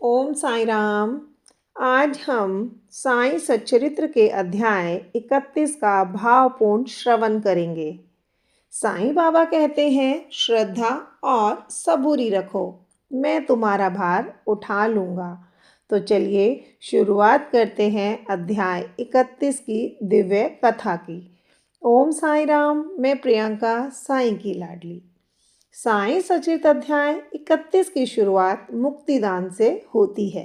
ओम साई राम। आज हम साईं सच्चरित्र के अध्याय 31 का भावपूर्ण श्रवण करेंगे। साईं बाबा कहते हैं, श्रद्धा और सबूरी रखो, मैं तुम्हारा भार उठा लूंगा। तो चलिए शुरुआत करते हैं अध्याय 31 की दिव्य कथा की। ओम साई राम। मैं प्रियंका, साईं की लाडली। साईं सचित अध्याय 31 की शुरुआत मुक्तिदान से होती है।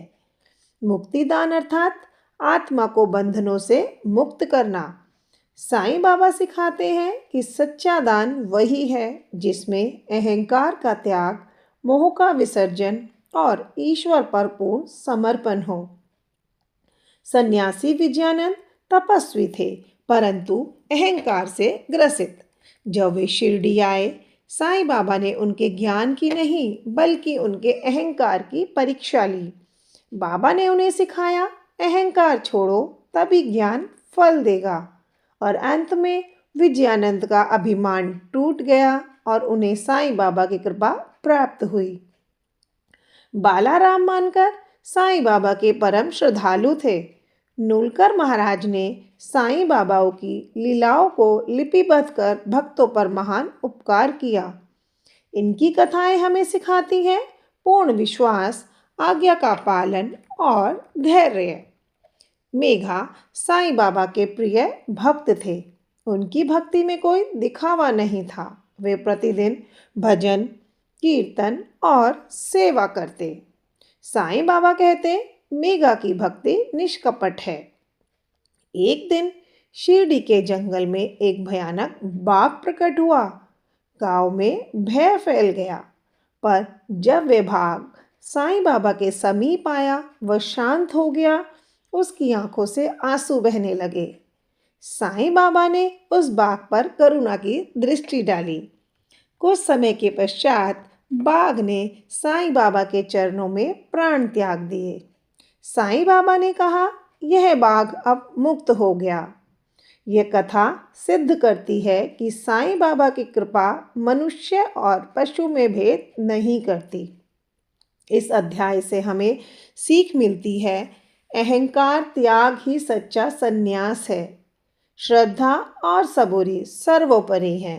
मुक्तिदान अर्थात आत्मा को बंधनों से मुक्त करना। साईं बाबा सिखाते हैं कि सच्चा दान वही है जिसमें अहंकार का त्याग, मोह का विसर्जन और ईश्वर पर पूर्ण समर्पण हो। सन्यासी विजयानंद तपस्वी थे, परंतु अहंकार से ग्रसित। जब वे शिरडी आए, साईं बाबा ने उनके ज्ञान की नहीं बल्कि उनके अहंकार की परीक्षा ली। बाबा ने उन्हें सिखाया, अहंकार छोड़ो, तभी ज्ञान फल देगा। और अंत में विजयानंद का अभिमान टूट गया और उन्हें साईं बाबा की कृपा प्राप्त हुई। बालाराम मानकर साईं बाबा के परम श्रद्धालु थे। नूलकर महाराज ने साईं बाबाओं की लीलाओं को लिपिबद्ध कर भक्तों पर महान उपकार किया। इनकी कथाएं हमें सिखाती हैं पूर्ण विश्वास, आज्ञा का पालन और धैर्य। मेघा साईं बाबा के प्रिय भक्त थे। उनकी भक्ति में कोई दिखावा नहीं था। वे प्रतिदिन भजन, कीर्तन और सेवा करते। साईं बाबा कहते, मेघा की भक्ति निष्कपट है। एक दिन शिरडी के जंगल में एक भयानक बाघ प्रकट हुआ। गांव में भय फैल गया, पर जब वे बाघ साईं बाबा के समीप आया, वह शांत हो गया। उसकी आंखों से आंसू बहने लगे। साईं बाबा ने उस बाघ पर करुणा की दृष्टि डाली। कुछ समय के पश्चात बाघ ने साईं बाबा के चरणों में प्राण त्याग दिए। साईं बाबा ने कहा, यह बाघ अब मुक्त हो गया। यह कथा सिद्ध करती है कि साईं बाबा की कृपा मनुष्य और पशु में भेद नहीं करती। इस अध्याय से हमें सीख मिलती है, अहंकार त्याग ही सच्चा संन्यास है। श्रद्धा और सबूरी सर्वोपरि है।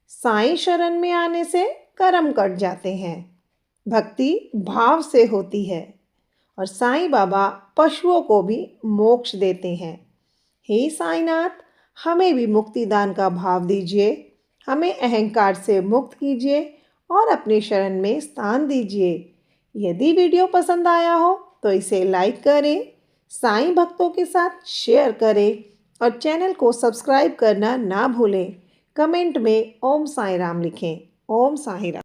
साईं शरण में आने से कर्म कट जाते हैं। भक्ति भाव से होती है और साईं बाबा पशुओं को भी मोक्ष देते हैं। हे साईनाथ, हमें भी मुक्तिदान का भाव दीजिए, हमें अहंकार से मुक्त कीजिए और अपने शरण में स्थान दीजिए। यदि वीडियो पसंद आया हो तो इसे लाइक करें, साईं भक्तों के साथ शेयर करें और चैनल को सब्सक्राइब करना ना भूलें। कमेंट में ओम साई राम लिखें। ओम साई राम।